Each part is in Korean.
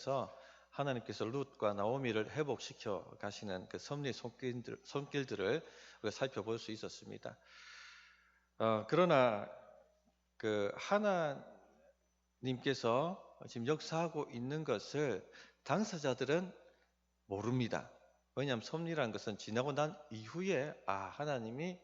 그래서 하나님께서 룻과 나오미를 회복시켜 가시는 그 섭리 손길들을 우리가 살펴볼 수 있었습니다. 그러나 그 하나님께서 지금 역사하고 있는 것을 당사자들은 모릅니다. 왜냐하면 섭리라는 것은 지나고 난 이후에 하나님이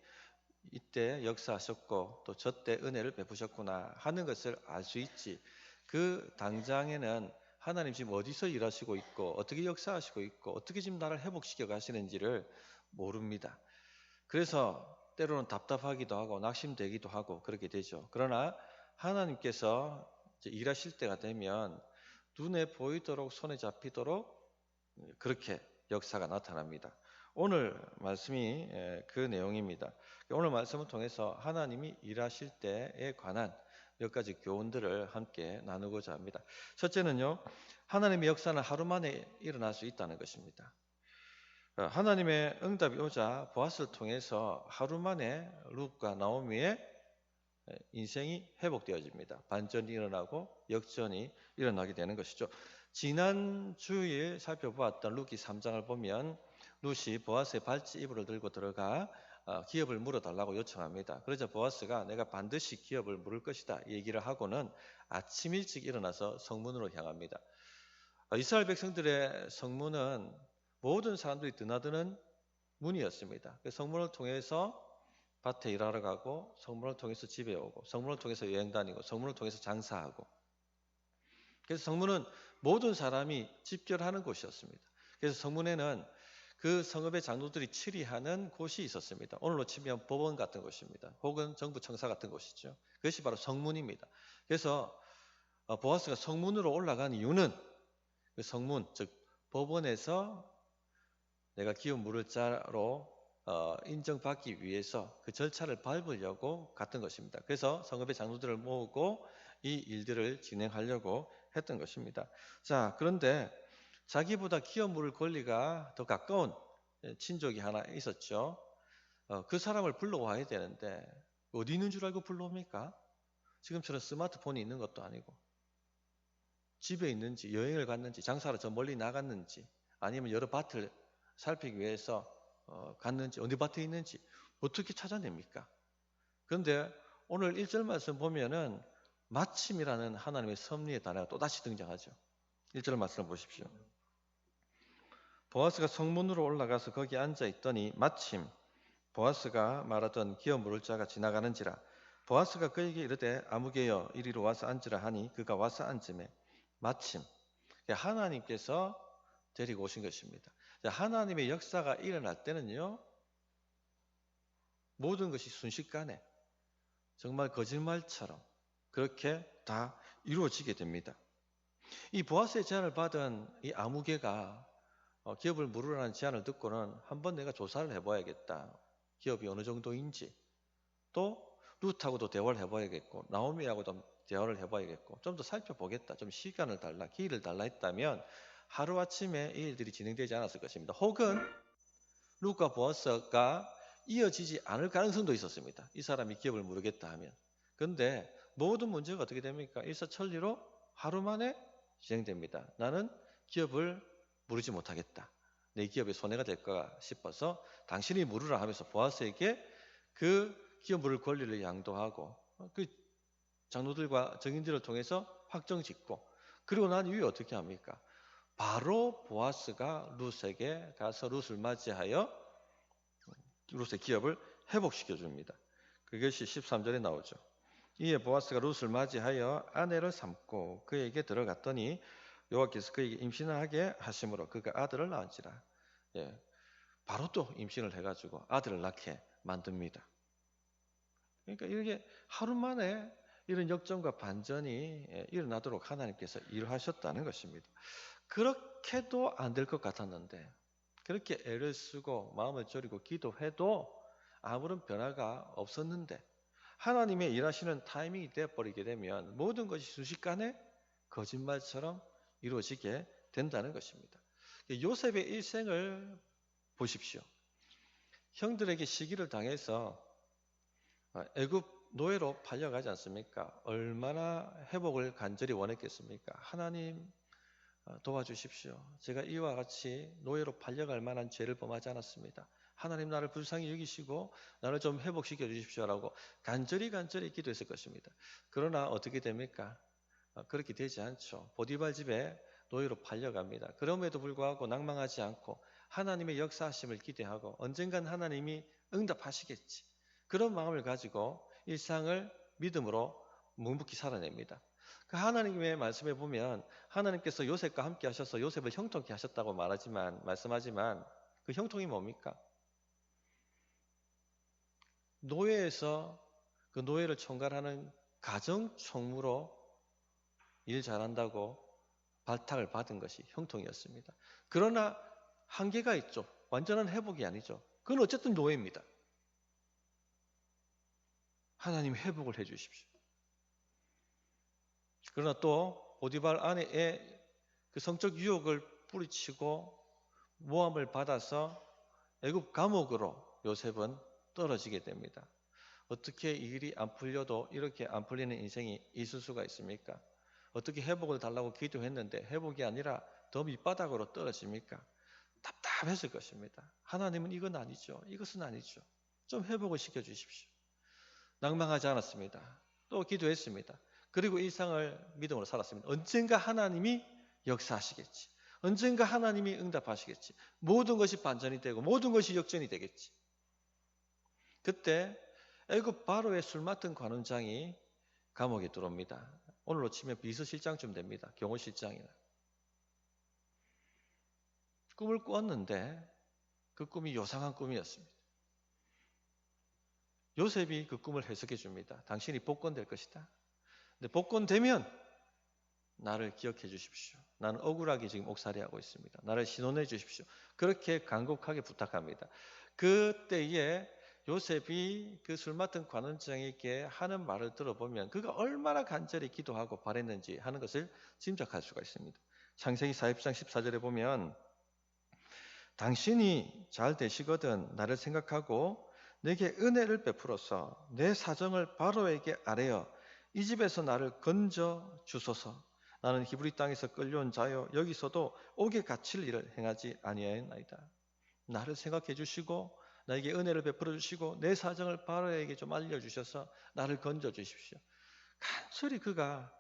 이때 역사하셨고 또 저때 은혜를 베푸셨구나 하는 것을 알 수 있지. 그 당장에는 하나님 지금 어디서 일하시고 있고 어떻게 역사하시고 있고 어떻게 지금 나를 회복시켜 가시는지를 모릅니다. 그래서 때로는 답답하기도 하고 낙심되기도 하고 그렇게 되죠. 그러나 하나님께서 이제 일하실 때가 되면 눈에 보이도록 손에 잡히도록 그렇게 역사가 나타납니다. 오늘 말씀이 그 내용입니다. 오늘 말씀을 통해서 하나님이 일하실 때에 관한 몇 가지 교훈들을 함께 나누고자 합니다. 첫째는요, 하나님의 역사는 하루 만에 일어날 수 있다는 것입니다. 하나님의 응답이 오자 보아스를 통해서 하루 만에 룻과 나오미의 인생이 회복되어집니다. 반전이 일어나고 역전이 일어나게 되는 것이죠. 지난 주일 살펴보았던 룻기 3장을 보면 룻이 보아스의 발찌 이불을 들고 들어가 기업을 물어달라고 요청합니다. 그러자 보아스가 내가 반드시 기업을 물을 것이다 얘기를 하고는 아침 일찍 일어나서 성문으로 향합니다. 이스라엘 백성들의 성문은 모든 사람들이 드나드는 문이었습니다. 성문을 통해서 밭에 일하러 가고, 성문을 통해서 집에 오고, 성문을 통해서 여행 다니고, 성문을 통해서 장사하고. 그래서 성문은 모든 사람이 집결하는 곳이었습니다. 그래서 성문에는 그 성읍의 장로들이 치리하는 곳이 있었습니다. 오늘로 치면 법원 같은 곳입니다. 혹은 정부 청사 같은 곳이죠. 그것이 바로 성문입니다. 그래서 보아스가 성문으로 올라간 이유는 그 성문, 즉 법원에서 내가 기업 물을 자로 인정받기 위해서 그 절차를 밟으려고 갔던 것입니다. 그래서 성읍의 장로들을 모으고 이 일들을 진행하려고 했던 것입니다. 자, 그런데 자기보다 기업 물을 권리가 더 가까운 친족이 하나 있었죠. 그 사람을 불러와야 되는데 어디 있는 줄 알고 불러옵니까? 지금처럼 스마트폰이 있는 것도 아니고 집에 있는지 여행을 갔는지 장사로 저 멀리 나갔는지 아니면 여러 밭을 살피기 위해서 갔는지 어디 밭에 있는지 어떻게 찾아냅니까? 그런데 오늘 1절 말씀 보면은 마침이라는 하나님의 섭리의 단어가 또다시 등장하죠. 1절 말씀을 보십시오. 보아스가 성문으로 올라가서 거기 앉아 있더니 마침 보아스가 말하던 기업 물을 자가 지나가는지라. 보아스가 그에게 이르되 아무개여 이리로 와서 앉으라 하니 그가 와서 앉음에 마침 하나님께서 데리고 오신 것입니다. 하나님의 역사가 일어날 때는요, 모든 것이 순식간에 정말 거짓말처럼 그렇게 다 이루어지게 됩니다. 이 보아스의 제안을 받은 이 아무개가 기업을 물으라는 제안을 듣고는 한번 내가 조사를 해봐야겠다. 기업이 어느 정도인지, 또 룻하고도 대화를 해봐야겠고 나오미하고도 대화를 해봐야겠고 좀 더 살펴보겠다. 좀 시간을 달라, 기회를 달라 했다면 하루아침에 이 일들이 진행되지 않았을 것입니다. 혹은 룻과 보아스가 이어지지 않을 가능성도 있었습니다. 이 사람이 기업을 물으겠다 하면. 그런데 모든 문제가 어떻게 됩니까? 일사천리로 하루 만에 진행됩니다. 나는 기업을 물으지 못하겠다. 내 기업에 손해가 될까 싶어서 당신이 물으라 하면서 보아스에게 그 기업 물을 권리를 양도하고 그 장로들과 증인들을 통해서 확정 짓고 그리고 난 이후에 어떻게 합니까? 바로 보아스가 룻에게 가서 룻을 맞이하여 룻의 기업을 회복시켜 줍니다. 그것이 13절에 나오죠. 이에 보아스가 룻을 맞이하여 아내를 삼고 그에게 들어갔더니 여호와께서 그에게 임신을 하게 하심으로 그가 아들을 낳은지라. 바로 또 임신을 해가지고 아들을 낳게 만듭니다. 그러니까 이렇게 하루 만에 이런 역전과 반전이 일어나도록 하나님께서 일하셨다는 것입니다. 그렇게도 안 될 것 같았는데 그렇게 애를 쓰고 마음을 졸이고 기도해도 아무런 변화가 없었는데 하나님의 일하시는 타이밍이 되어버리게 되면 모든 것이 순식간에 거짓말처럼 이루어지게 된다는 것입니다. 요셉의 일생을 보십시오. 형들에게 시기를 당해서 애굽 노예로 팔려가지 않습니까? 얼마나 회복을 간절히 원했겠습니까? 하나님 도와주십시오. 제가 이와 같이 노예로 팔려갈 만한 죄를 범하지 않았습니다. 하나님 나를 불쌍히 여기시고 나를 좀 회복시켜 주십시오라고 간절히 기도했을 것입니다. 그러나 어떻게 됩니까? 그렇게 되지 않죠. 보디발 집에 노예로 팔려갑니다. 그럼에도 불구하고 낭망하지 않고 하나님의 역사하심을 기대하고 언젠간 하나님이 응답하시겠지. 그런 마음을 가지고 일상을 믿음으로 묵묵히 살아냅니다. 그 하나님의 말씀에 보면 하나님께서 요셉과 함께 하셔서 요셉을 형통케 하셨다고 말씀하지만 그 형통이 뭡니까? 노예에서 그 노예를 총괄하는 가정총무로 일 잘한다고 발탁을 받은 것이 형통이었습니다. 그러나 한계가 있죠. 완전한 회복이 아니죠. 그건 어쨌든 노예입니다. 하나님 회복을 해 주십시오. 그러나 또 보디발 아내의 그 성적 유혹을 뿌리치고 모함을 받아서 애굽 감옥으로 요셉은 떨어지게 됩니다. 어떻게 이 일이 안 풀려도 이렇게 안 풀리는 인생이 있을 수가 있습니까? 어떻게 회복을 달라고 기도했는데 회복이 아니라 더 밑바닥으로 떨어집니까? 답답했을 것입니다. 하나님은 이건 아니죠. 이것은 아니죠. 좀 회복을 시켜주십시오. 낭망하지 않았습니다. 또 기도했습니다. 그리고 일상을 믿음으로 살았습니다. 언젠가 하나님이 역사하시겠지. 언젠가 하나님이 응답하시겠지. 모든 것이 반전이 되고 모든 것이 역전이 되겠지. 그때 애굽 바로의 술 맡은 관원장이 감옥에 들어옵니다. 오늘로 치면 비서실장쯤 됩니다. 경호실장이나. 꿈을 꾸었는데 그 꿈이 요상한 꿈이었습니다. 요셉이 그 꿈을 해석해 줍니다. 당신이 복권될 것이다. 근데 복권되면 나를 기억해 주십시오. 나는 억울하게 지금 옥살이하고 있습니다. 나를 신원해 주십시오. 그렇게 간곡하게 부탁합니다. 그때에 요셉이 그 술 맡은 관원장에게 하는 말을 들어보면 그가 얼마나 간절히 기도하고 바랬는지 하는 것을 짐작할 수가 있습니다. 창세기 40장 14절에 보면 당신이 잘 되시거든 나를 생각하고 내게 은혜를 베풀어서 내 사정을 바로에게 아뢰어 이 집에서 나를 건져 주소서. 나는 히브리 땅에서 끌려온 자요 여기서도 옥에 갇힐 일을 행하지 아니하였나이다. 나를 생각해 주시고 나에게 은혜를 베풀어 주시고 내 사정을 바로에게 좀 알려주셔서 나를 건져 주십시오. 간절히 그가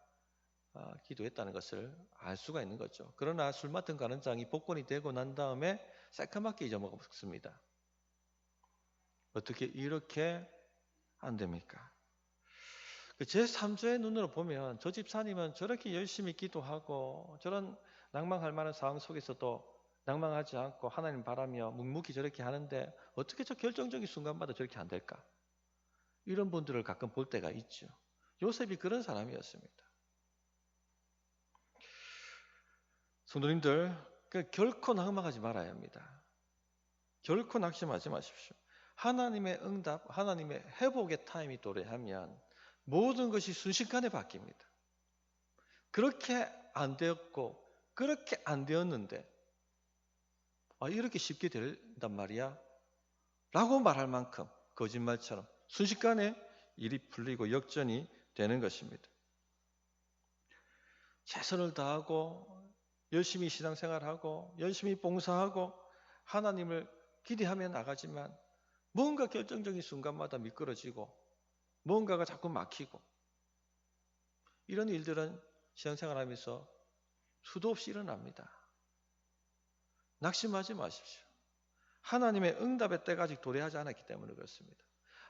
기도했다는 것을 알 수가 있는 거죠. 그러나 술 맡은 관원장이 복권이 되고 난 다음에 새까맣게 잊어먹었습니다. 어떻게 이렇게 안 됩니까? 제3자의 눈으로 보면 저 집사님은 저렇게 열심히 기도하고 저런 낭망할 만한 상황 속에서도 낭망하지 않고 하나님 바라며 묵묵히 저렇게 하는데 어떻게 저 결정적인 순간마다 저렇게 안 될까? 이런 분들을 가끔 볼 때가 있죠. 요셉이 그런 사람이었습니다. 성도님들, 결코 낭망하지 말아야 합니다. 결코 낙심하지 마십시오. 하나님의 응답, 하나님의 회복의 타임이 도래하면 모든 것이 순식간에 바뀝니다. 그렇게 안 되었고 그렇게 안 되었는데 이렇게 쉽게 된단 말이야? 라고 말할 만큼 거짓말처럼 순식간에 일이 풀리고 역전이 되는 것입니다. 최선을 다하고 열심히 신앙생활하고 열심히 봉사하고 하나님을 기대하며 나가지만 뭔가 결정적인 순간마다 미끄러지고 뭔가가 자꾸 막히고 이런 일들은 신앙생활하면서 수도 없이 일어납니다. 낙심하지 마십시오. 하나님의 응답의 때가 아직 도래하지 않았기 때문에 그렇습니다.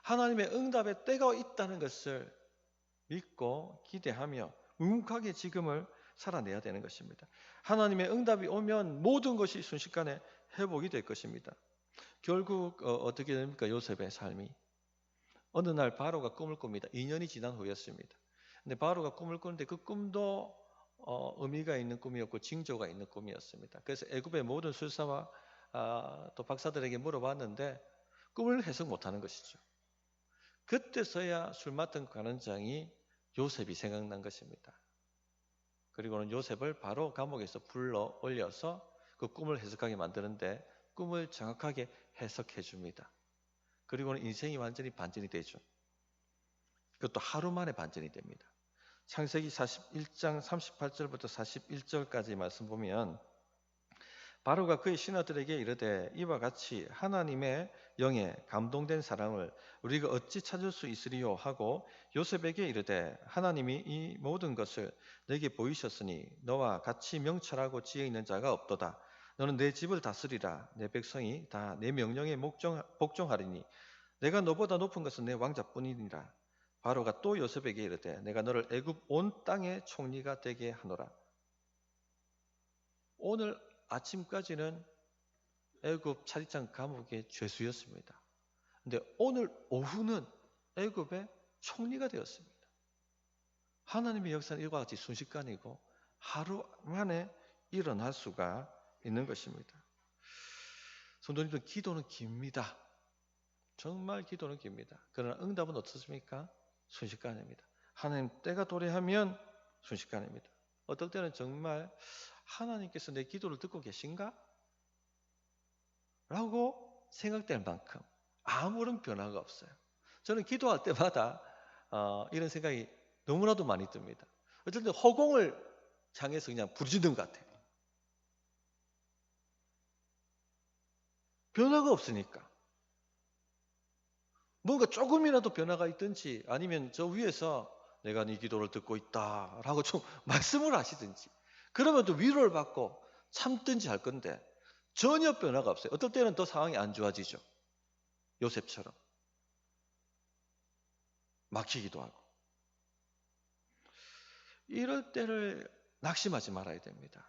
하나님의 응답의 때가 있다는 것을 믿고 기대하며 묵묵하게 지금을 살아내야 되는 것입니다. 하나님의 응답이 오면 모든 것이 순식간에 회복이 될 것입니다. 결국 어떻게 됩니까? 요셉의 삶이. 어느 날 바로가 꿈을 꿉니다. 2년이 지난 후였습니다. 근데 바로가 꿈을 꾸는데 그 꿈도 의미가 있는 꿈이었고 징조가 있는 꿈이었습니다. 그래서 애굽의 모든 술사와 또 박사들에게 물어봤는데 꿈을 해석 못하는 것이죠. 그때서야 술 맡은 관원장이 요셉이 생각난 것입니다. 그리고는 요셉을 바로 감옥에서 불러 올려서 그 꿈을 해석하게 만드는데 꿈을 정확하게 해석해 줍니다. 그리고는 인생이 완전히 반전이 되죠. 그것도 하루 만에 반전이 됩니다. 창세기 41장 38절부터 41절까지 말씀 보면 바로가 그의 신하들에게 이르되 이와 같이 하나님의 영에 감동된 사람을 우리가 어찌 찾을 수 있으리요 하고 요셉에게 이르되 하나님이 이 모든 것을 내게 보이셨으니 너와 같이 명철하고 지혜 있는 자가 없도다. 너는 내 집을 다스리라. 내 백성이 다 내 명령에 복종하리니 내가 너보다 높은 것은 내 왕자뿐이니라. 바로가 또 요셉에게 이르되 내가 너를 애굽 온 땅의 총리가 되게 하노라. 오늘 아침까지는 애굽 차리장 감옥의 죄수였습니다. 근데 오늘 오후는 애굽의 총리가 되었습니다. 하나님의 역사는 이와 같이 순식간이고 하루 만에 일어날 수가 있는 것입니다. 성도님들, 기도는 깁니다. 정말 기도는 깁니다. 그러나 응답은 어떻습니까? 순식간입니다. 하나님 때가 도래하면 순식간입니다. 어떨 때는 정말 하나님께서 내 기도를 듣고 계신가? 라고 생각될 만큼 아무런 변화가 없어요. 저는 기도할 때마다 이런 생각이 너무나도 많이 듭니다. 어쩔 때 허공을 향해서 그냥 부르짖는 것 같아요. 변화가 없으니까. 뭔가 조금이라도 변화가 있든지 아니면 저 위에서 내가 네 기도를 듣고 있다라고 좀 말씀을 하시든지 그러면 또 위로를 받고 참든지 할 건데 전혀 변화가 없어요. 어떨 때는 더 상황이 안 좋아지죠. 요셉처럼 막히기도 하고. 이럴 때를 낙심하지 말아야 됩니다.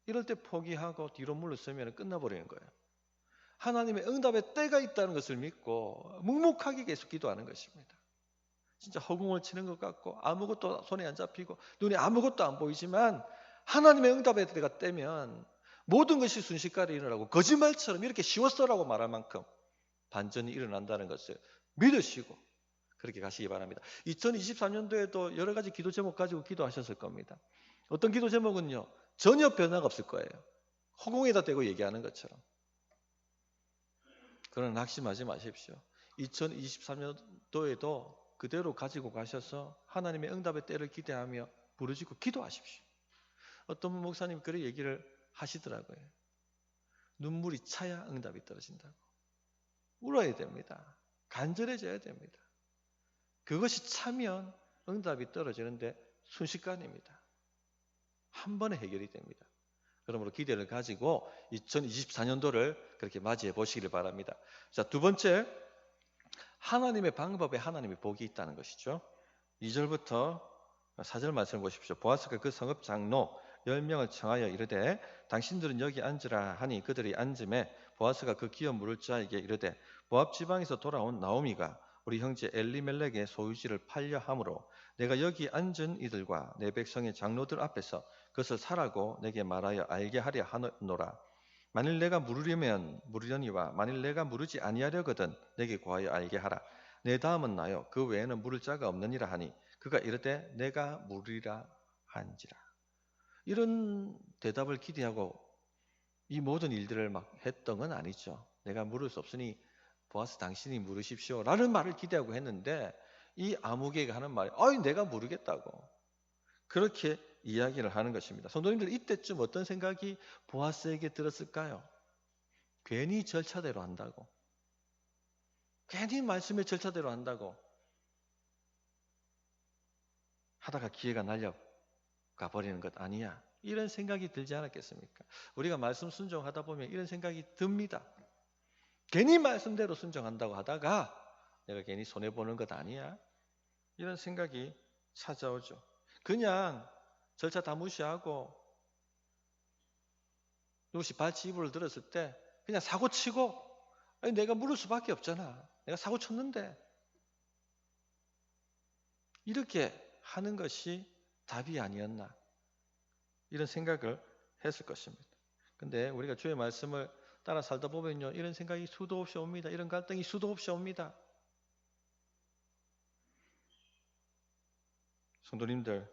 이럴 때 포기하고 뒤로 물러서면 끝나버리는 거예요. 하나님의 응답의 때가 있다는 것을 믿고 묵묵하게 계속 기도하는 것입니다. 진짜 허공을 치는 것 같고 아무것도 손에 안 잡히고 눈에 아무것도 안 보이지만 하나님의 응답의 때가 때면 모든 것이 순식간에 일어나고 거짓말처럼 이렇게 쉬웠어라고 말할 만큼 반전이 일어난다는 것을 믿으시고 그렇게 가시기 바랍니다. 2023년도에도 여러 가지 기도 제목 가지고 기도하셨을 겁니다. 어떤 기도 제목은요, 전혀 변화가 없을 거예요. 허공에다 대고 얘기하는 것처럼. 그러나 낙심하지 마십시오. 2023년도에도 그대로 가지고 가셔서 하나님의 응답의 때를 기대하며 부르짖고 기도하십시오. 어떤 목사님 그런 얘기를 하시더라고요. 눈물이 차야 응답이 떨어진다고. 울어야 됩니다. 간절해져야 됩니다. 그것이 차면 응답이 떨어지는데 순식간입니다. 한 번에 해결이 됩니다. 그러므로 기대를 가지고 2024년도를 그렇게 맞이해 보시기를 바랍니다. 자, 두 번째, 하나님의 방법에 하나님의 복이 있다는 것이죠. 2절부터 4절 말씀을 보십시오. 보아스가 그 성읍 장로 10명을 청하여 이르되 당신들은 여기 앉으라 하니 그들이 앉음에 보아스가 그 기업 물을 자에게 이르되 모압 지방에서 돌아온 나오미가 우리 형제 엘리멜렉의 소유지를 팔려 함으로 내가 여기 앉은 이들과 내 백성의 장로들 앞에서 그것을 사라고 내게 말하여 알게 하려 하노라. 만일 내가 물으려면 물으려니와 만일 내가 물으지 아니하려거든 내게 구하여 알게 하라. 내 다음은 나요 그 외에는 물을 자가 없느니라 하니 그가 이르되 내가 물으리라 한지라. 이런 대답을 기대하고 이 모든 일들을 막 했던 건 아니죠. 내가 물을 수 없으니 보아스 당신이 물으십시오 라는 말을 기대하고 했는데 이 아무개가 하는 말이 내가 물으겠다고 그렇게 이야기를 하는 것입니다. 성도님들, 이때쯤 어떤 생각이 보아스에게 들었을까요? 괜히 절차대로 한다고, 괜히 말씀의 절차대로 한다고 하다가 기회가 날려가 버리는 것 아니야, 이런 생각이 들지 않았겠습니까? 우리가 말씀 순종하다 보면 이런 생각이 듭니다. 괜히 말씀대로 순종한다고 하다가 내가 괜히 손해보는 것 아니야? 이런 생각이 찾아오죠. 그냥 절차 다 무시하고 누구시 발치 이불을 들었을 때 그냥 사고 치고 내가 물을 수밖에 없잖아, 내가 사고 쳤는데, 이렇게 하는 것이 답이 아니었나, 이런 생각을 했을 것입니다. 근데 우리가 주의 말씀을 따라 살다 보면요, 이런 생각이 수도 없이 옵니다. 이런 갈등이 수도 없이 옵니다. 성도님들,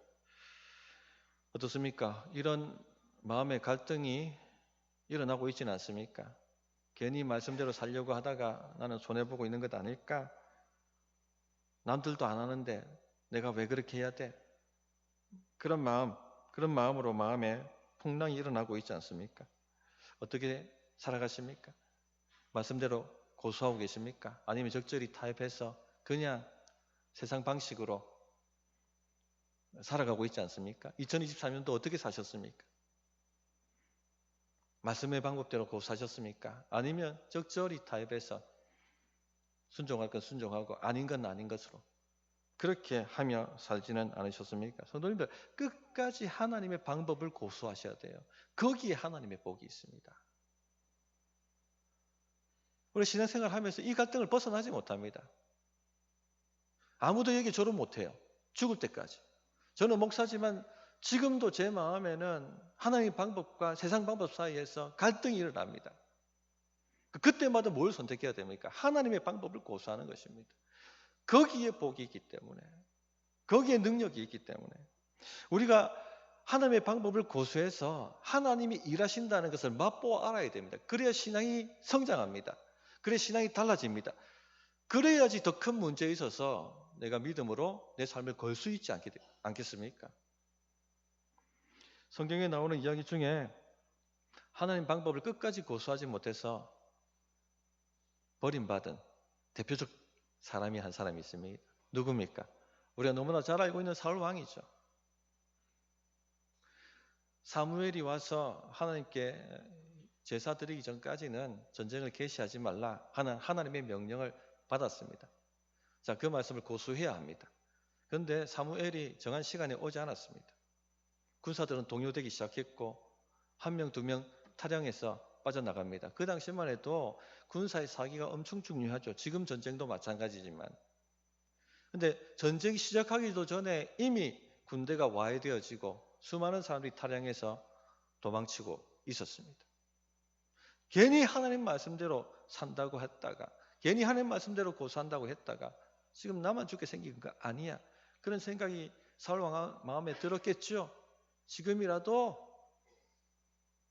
어떻습니까? 이런 마음의 갈등이 일어나고 있지는 않습니까? 괜히 말씀대로 살려고 하다가 나는 손해보고 있는 것 아닐까? 남들도 안 하는데 내가 왜 그렇게 해야 돼? 그런 마음으로 마음에 풍랑이 일어나고 있지 않습니까? 어떻게 살아가십니까? 말씀대로 고수하고 계십니까? 아니면 적절히 타협해서 그냥 세상 방식으로 살아가고 있지 않습니까? 2023년도 어떻게 사셨습니까? 말씀의 방법대로 고수하셨습니까? 아니면 적절히 타협해서 순종할 건 순종하고 아닌 건 아닌 것으로 그렇게 하며 살지는 않으셨습니까? 성도님들 끝까지 하나님의 방법을 고수하셔야 돼요. 거기에 하나님의 복이 있습니다. 우리 신앙생활 하면서 이 갈등을 벗어나지 못합니다. 아무도 여기 졸업 못해요. 죽을 때까지. 저는 목사지만 지금도 제 마음에는 하나님의 방법과 세상 방법 사이에서 갈등이 일어납니다. 그때마다 뭘 선택해야 됩니까? 하나님의 방법을 고수하는 것입니다. 거기에 복이 있기 때문에, 거기에 능력이 있기 때문에 우리가 하나님의 방법을 고수해서 하나님이 일하신다는 것을 맛보아 알아야 됩니다. 그래야 신앙이 성장합니다. 그래야 신앙이 달라집니다. 그래야지 더 큰 문제에 있어서 내가 믿음으로 내 삶을 걸 수 있지 않겠습니까? 성경에 나오는 이야기 중에 하나님 방법을 끝까지 고수하지 못해서 버림받은 대표적 사람이 한 사람이 있습니다. 누굽니까? 우리가 너무나 잘 알고 있는 사울 왕이죠. 사무엘이 와서 하나님께 제사 드리기 전까지는 전쟁을 개시하지 말라 하는 하나님의 명령을 받았습니다. 자, 그 말씀을 고수해야 합니다. 그런데 사무엘이 정한 시간에 오지 않았습니다. 군사들은 동요되기 시작했고 한 명, 두 명 탈영해서 빠져나갑니다. 그 당시만 해도 군사의 사기가 엄청 중요하죠. 지금 전쟁도 마찬가지지만. 근데 전쟁이 시작하기도 전에 이미 군대가 와해되어지고 수많은 사람들이 탈영해서 도망치고 있었습니다. 괜히 하나님 말씀대로 산다고 했다가 괜히 하나님 말씀대로 고수한다고 했다가 지금 나만 죽게 생긴 거 아니야. 그런 생각이 사울 왕 마음에 들었겠죠. 지금이라도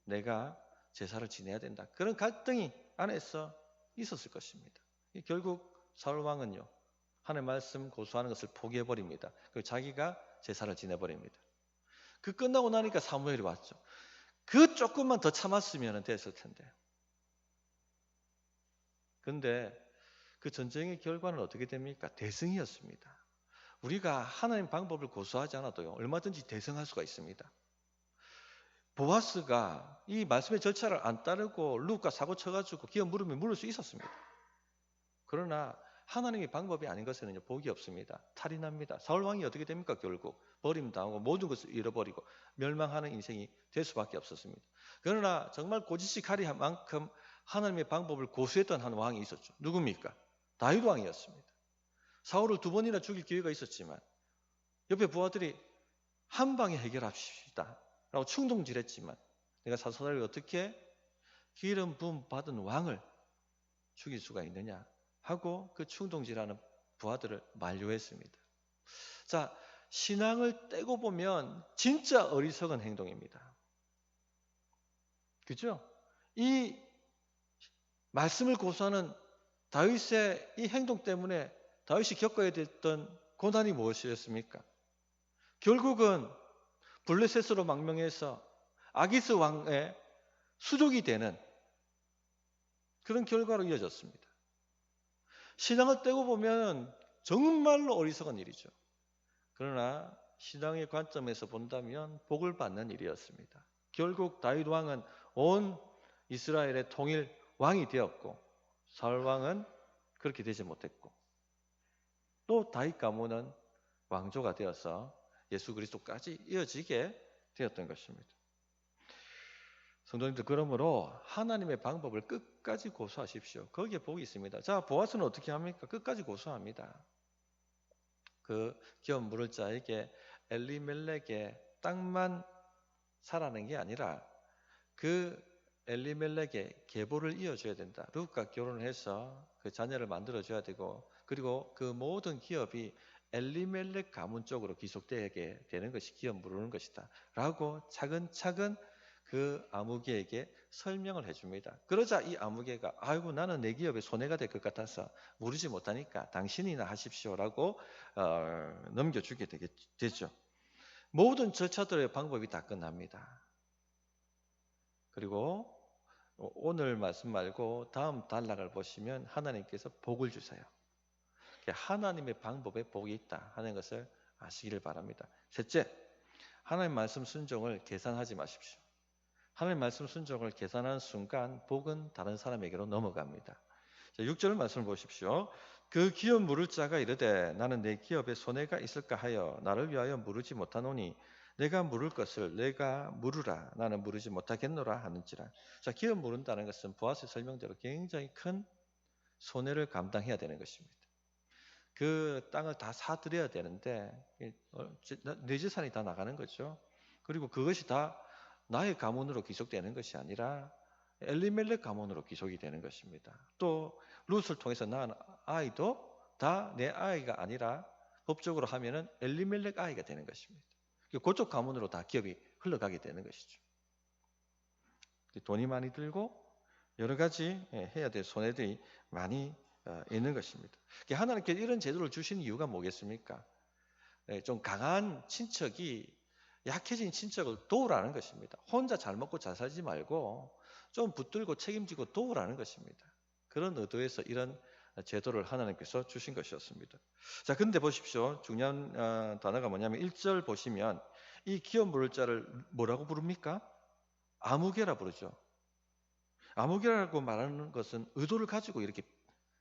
내가 제사를 지내야 된다. 그런 갈등이 안에서 있었을 것입니다. 결국 사울 왕은요. 하나님 말씀 고수하는 것을 포기해버립니다. 그리고 자기가 제사를 지내버립니다. 그 끝나고 나니까 사무엘이 왔죠. 그 조금만 더 참았으면 됐을 텐데. 근데 그 전쟁의 결과는 어떻게 됩니까? 대승이었습니다. 우리가 하나님 방법을 고수하지 않아도요. 얼마든지 대승할 수가 있습니다. 보아스가 이 말씀의 절차를 안 따르고 룻과 사고 쳐가지고 기어 물으면 물을 수 있었습니다. 그러나 하나님의 방법이 아닌 것에는 복이 없습니다. 탈이 납니다. 사울 왕이 어떻게 됩니까? 결국 버림당하고 모든 것을 잃어버리고 멸망하는 인생이 될 수밖에 없었습니다. 그러나 정말 고지식하리한 만큼 하나님의 방법을 고수했던 한 왕이 있었죠. 누굽니까? 다윗 왕이었습니다. 사울을 두 번이나 죽일 기회가 있었지만 옆에 부하들이 한 방에 해결합시다 라고 충동질했지만 내가 사사들이 어떻게 기름 부음 받은 왕을 죽일 수가 있느냐 하고 그 충동질하는 부하들을 만류했습니다. 자, 신앙을 떼고 보면 진짜 어리석은 행동입니다. 그죠? 이 말씀을 고수하는 다윗의 이 행동 때문에 다윗이 겪어야 됐던 고난이 무엇이었습니까? 결국은 블레셋으로 망명해서 아기스 왕의 수족이 되는 그런 결과로 이어졌습니다. 신앙을 떼고 보면 정말로 어리석은 일이죠. 그러나 신앙의 관점에서 본다면 복을 받는 일이었습니다. 결국 다윗 왕은 온 이스라엘의 통일 왕이 되었고 사울 왕은 그렇게 되지 못했고 또 다윗 가문은 왕조가 되어서 예수 그리스도까지 이어지게 되었던 것입니다. 성도님들 그러므로 하나님의 방법을 끝까지 고수하십시오. 거기에 복이 있습니다. 자, 보아스는 어떻게 합니까? 끝까지 고수합니다. 그 기업 물을 자에게 엘리멜렉의 땅만 사라는 게 아니라 그 엘리멜렉의 계보를 이어줘야 된다. 룻과 결혼을 해서 그 자녀를 만들어줘야 되고 그리고 그 모든 기업이 엘리멜렉 가문 쪽으로 귀속되게 되는 것이 기업 물르는 것이다. 라고 차근차근 그 아무개에게 설명을 해줍니다. 그러자 이 아무개가 아이고 나는 내 기업에 손해가 될 것 같아서 무르지 못하니까 당신이나 하십시오라고 넘겨주게 되죠. 모든 절차들의 방법이 다 끝납니다. 그리고 오늘 말씀 말고 다음 단락을 보시면 하나님께서 복을 주세요. 하나님의 방법에 복이 있다 하는 것을 아시기를 바랍니다. 셋째, 하나님 말씀 순종을 계산하지 마십시오. 하나님 말씀 순종을 계산하는 순간 복은 다른 사람에게로 넘어갑니다. 6절 말씀을 보십시오. 그 기업 물을 자가 이르되 나는 내 기업에 손해가 있을까 하여 나를 위하여 물으지 못하노니 내가 물을 것을 내가 물으라 나는 물으지 못하겠노라 하는지라. 자, 기업 물은다는 것은 보아스의 설명대로 굉장히 큰 손해를 감당해야 되는 것입니다. 그 땅을 다 사들여야 되는데 내 재산이 다 나가는 거죠. 그리고 그것이 다 나의 가문으로 귀속되는 것이 아니라 엘리멜렉 가문으로 귀속이 되는 것입니다. 또 룻을 통해서 낳은 아이도 다 내 아이가 아니라 법적으로 하면은 엘리멜렉 아이가 되는 것입니다. 그쪽 가문으로 다 기업이 흘러가게 되는 것이죠. 돈이 많이 들고 여러 가지 해야 될 손해들이 많이 있는 것입니다. 하나님께서 이런 제도를 주신 이유가 뭐겠습니까? 좀 강한 친척이 약해진 친척을 도우라는 것입니다. 혼자 잘 먹고 잘 살지 말고 좀 붙들고 책임지고 도우라는 것입니다. 그런 의도에서 이런 제도를 하나님께서 주신 것이었습니다. 자, 근데 보십시오. 중요한 단어가 뭐냐면 1절 보시면 이 기업 물을 자를 뭐라고 부릅니까? 아무개라 부르죠. 아무개라고 말하는 것은 의도를 가지고 이렇게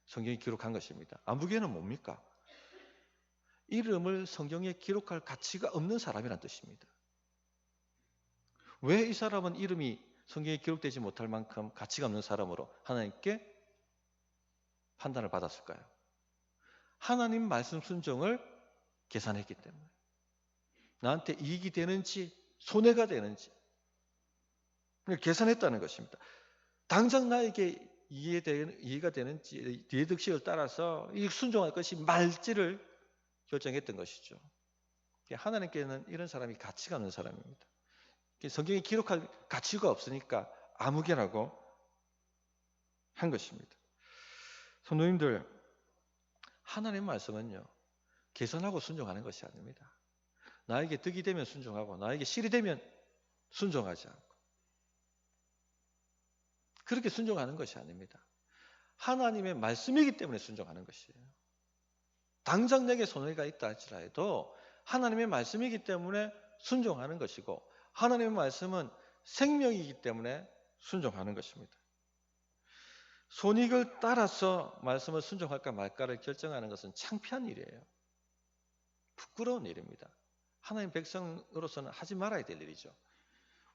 성경이 기록한 것입니다. 아무개는 뭡니까? 이름을 성경에 기록할 가치가 없는 사람이란 뜻입니다. 왜 이 사람은 이름이 성경에 기록되지 못할 만큼 가치가 없는 사람으로 하나님께 판단을 받았을까요? 하나님 말씀 순종을 계산했기 때문에 나한테 이익이 되는지 손해가 되는지 계산했다는 것입니다. 당장 나에게 이해가 되는지 뒤의 득식을 따라서 이 순종할 것이 말지를 결정했던 것이죠. 하나님께는 이런 사람이 가치가 없는 사람입니다. 성경에 기록할 가치가 없으니까 아무개라고 한 것입니다. 성도님들, 하나님 말씀은요 계산하고 순종하는 것이 아닙니다. 나에게 득이 되면 순종하고 나에게 실이 되면 순종하지 않고 그렇게 순종하는 것이 아닙니다. 하나님의 말씀이기 때문에 순종하는 것이에요. 당장 내게 손해가 있다 할지라도 하나님의 말씀이기 때문에 순종하는 것이고 하나님의 말씀은 생명이기 때문에 순종하는 것입니다. 손익을 따라서 말씀을 순종할까 말까를 결정하는 것은 창피한 일이에요. 부끄러운 일입니다. 하나님 백성으로서는 하지 말아야 될 일이죠.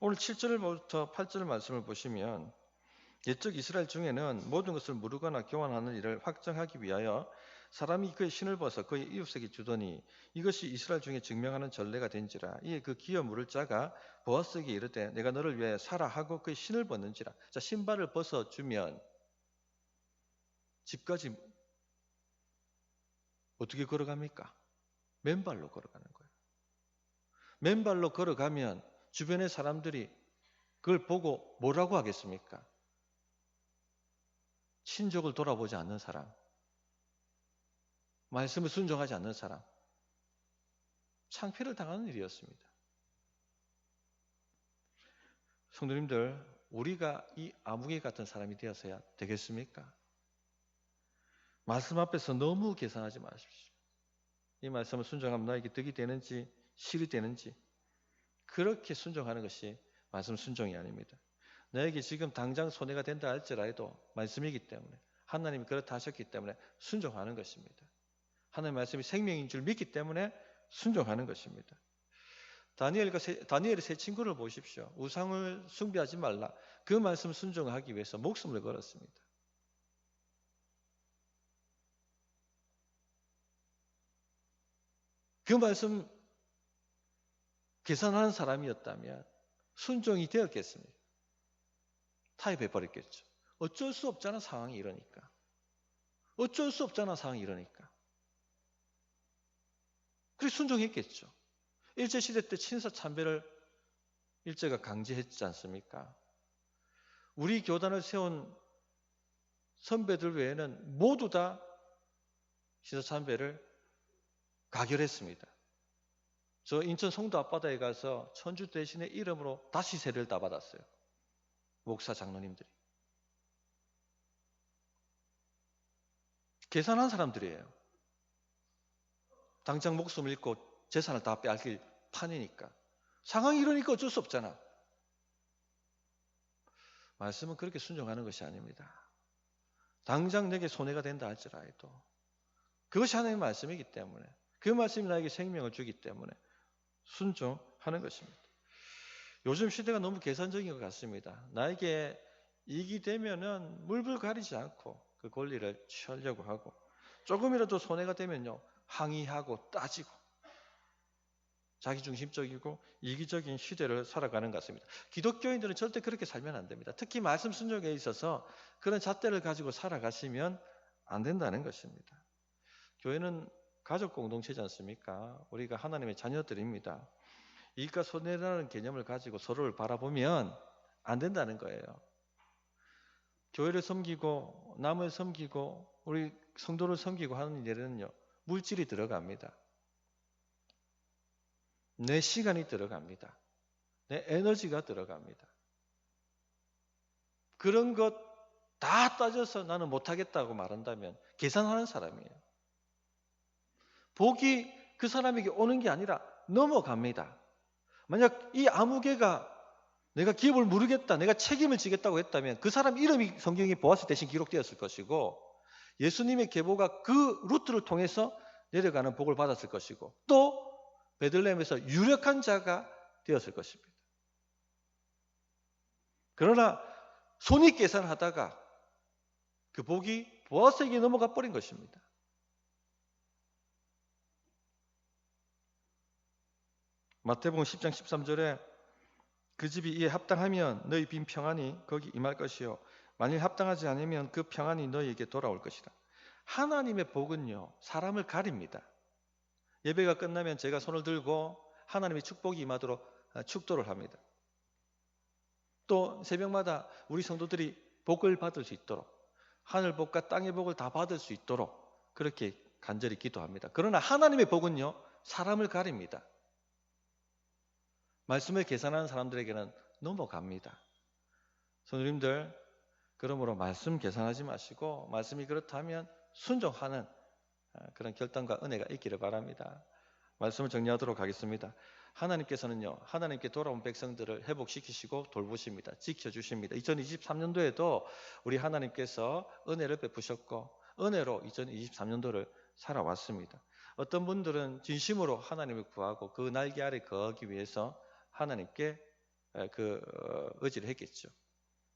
오늘 7절부터 8절 말씀을 보시면 옛적 이스라엘 중에는 모든 것을 무르거나 교환하는 일을 확정하기 위하여 사람이 그의 신을 벗어 그의 이웃에게 주더니 이것이 이스라엘 중에 증명하는 전례가 된지라. 이에 그 기업 물을 자가 보아스에게 이르되 내가 너를 위하여 사라 하고 그의 신을 벗는지라. 자, 신발을 벗어주면 집까지 어떻게 걸어갑니까? 맨발로 걸어가는 거예요. 맨발로 걸어가면 주변의 사람들이 그걸 보고 뭐라고 하겠습니까? 친족을 돌아보지 않는 사람, 말씀을 순종하지 않는 사람, 창피를 당하는 일이었습니다. 성도님들, 우리가 이 아무개 같은 사람이 되어서야 되겠습니까? 말씀 앞에서 너무 계산하지 마십시오. 이 말씀을 순종하면 나에게 득이 되는지 실이 되는지 그렇게 순종하는 것이 말씀 순종이 아닙니다. 나에게 지금 당장 손해가 된다 할지라도 말씀이기 때문에 하나님이 그렇다 하셨기 때문에 순종하는 것입니다. 하나님의 말씀이 생명인 줄 믿기 때문에 순종하는 것입니다. 다니엘의 세 친구를 보십시오. 우상을 숭배하지 말라. 그 말씀 순종하기 위해서 목숨을 걸었습니다. 그 말씀 계산하는 사람이었다면 순종이 되었겠습니까? 타협해버렸겠죠. 어쩔 수 없잖아 상황이 이러니까. 어쩔 수 없잖아 상황이 이러니까. 그래서 순종했겠죠. 일제시대 때 친서참배를 일제가 강제했지 않습니까? 우리 교단을 세운 선배들 외에는 모두 다 친서참배를 가결했습니다. 저 인천 송도 앞바다에 가서 천주 대신의 이름으로 다시 세례를 다 받았어요. 목사 장로님들이. 계산한 사람들이에요. 당장 목숨을 잃고 재산을 다 빼앗길 판이니까. 상황이 이러니까 어쩔 수 없잖아. 말씀은 그렇게 순종하는 것이 아닙니다. 당장 내게 손해가 된다 할지라도 그것이 하나님의 말씀이기 때문에, 그 말씀이 나에게 생명을 주기 때문에 순종하는 것입니다. 요즘 시대가 너무 계산적인 것 같습니다. 나에게 이익이 되면은 물불 가리지 않고 그 권리를 취하려고 하고, 조금이라도 손해가 되면요 항의하고 따지고, 자기중심적이고 이기적인 시대를 살아가는 것 같습니다. 기독교인들은 절대 그렇게 살면 안 됩니다. 특히 말씀 순종에 있어서 그런 잣대를 가지고 살아가시면 안 된다는 것입니다. 교회는 가족 공동체지 않습니까? 우리가 하나님의 자녀들입니다. 이익과 손해라는 개념을 가지고 서로를 바라보면 안 된다는 거예요. 교회를 섬기고 남을 섬기고 우리 성도를 섬기고 하는 일에는요 물질이 들어갑니다. 내 시간이 들어갑니다. 내 에너지가 들어갑니다. 그런 것 다 따져서 나는 못하겠다고 말한다면 계산하는 사람이에요. 복이 그 사람에게 오는 게 아니라 넘어갑니다. 만약 이 아무개가 내가 기업을 모르겠다, 내가 책임을 지겠다고 했다면 그 사람 이름이 성경에 보아스 대신 기록되었을 것이고, 예수님의 계보가 그 루트를 통해서 내려가는 복을 받았을 것이고, 또 베들레헴에서 유력한 자가 되었을 것입니다. 그러나 손익 계산하다가 그 복이 보아스에게 넘어가 버린 것입니다. 마태복음 10장 13절에 그 집이 이에 합당하면 너희 빈 평안이 거기 임할 것이요 만일 합당하지 않으면 그 평안이 너희에게 돌아올 것이다. 하나님의 복은요 사람을 가립니다. 예배가 끝나면 제가 손을 들고 하나님의 축복이 임하도록 축도를 합니다. 또 새벽마다 우리 성도들이 복을 받을 수 있도록, 하늘 복과 땅의 복을 다 받을 수 있도록 그렇게 간절히 기도합니다. 그러나 하나님의 복은요 사람을 가립니다. 말씀을 계산하는 사람들에게는 넘어갑니다. 성도님들, 그러므로 말씀 계산하지 마시고 말씀이 그렇다면 순종하는 그런 결단과 은혜가 있기를 바랍니다. 말씀을 정리하도록 하겠습니다. 하나님께서는요 하나님께 돌아온 백성들을 회복시키시고 돌보십니다. 지켜주십니다. 2023년도에도 우리 하나님께서 은혜를 베푸셨고 은혜로 2023년도를 살아왔습니다. 어떤 분들은 진심으로 하나님을 구하고 그 날개 아래 거하기 위해서 하나님께 그 의지를 했겠죠.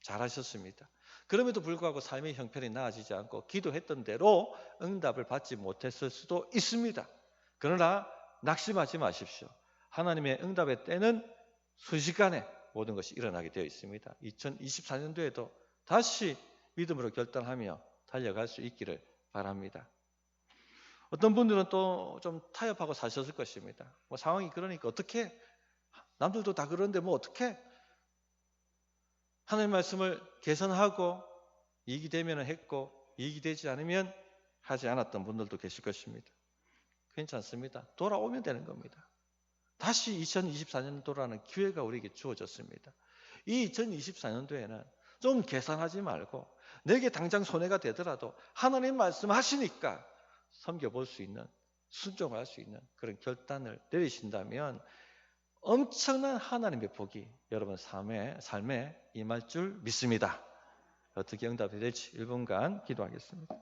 잘하셨습니다. 그럼에도 불구하고 삶의 형편이 나아지지 않고 기도했던 대로 응답을 받지 못했을 수도 있습니다. 그러나 낙심하지 마십시오. 하나님의 응답의 때는 순식간에 모든 것이 일어나게 되어 있습니다. 2024년도에도 다시 믿음으로 결단하며 달려갈 수 있기를 바랍니다. 어떤 분들은 또 좀 타협하고 사셨을 것입니다. 뭐 상황이 그러니까 어떻게, 남들도 다 그러는데 뭐 어떻게, 하나님의 말씀을 개선하고 이익이 되면 했고 이익이 되지 않으면 하지 않았던 분들도 계실 것입니다. 괜찮습니다. 돌아오면 되는 겁니다. 다시 2024년도라는 기회가 우리에게 주어졌습니다. 이 2024년도에는 좀 계산하지 말고 내게 당장 손해가 되더라도 하나님 말씀하시니까 섬겨볼 수 있는, 순종할 수 있는 그런 결단을 내리신다면 엄청난 하나님의 복이 여러분 삶에 임할 줄 믿습니다. 어떻게 응답이 될지 1분간 기도하겠습니다.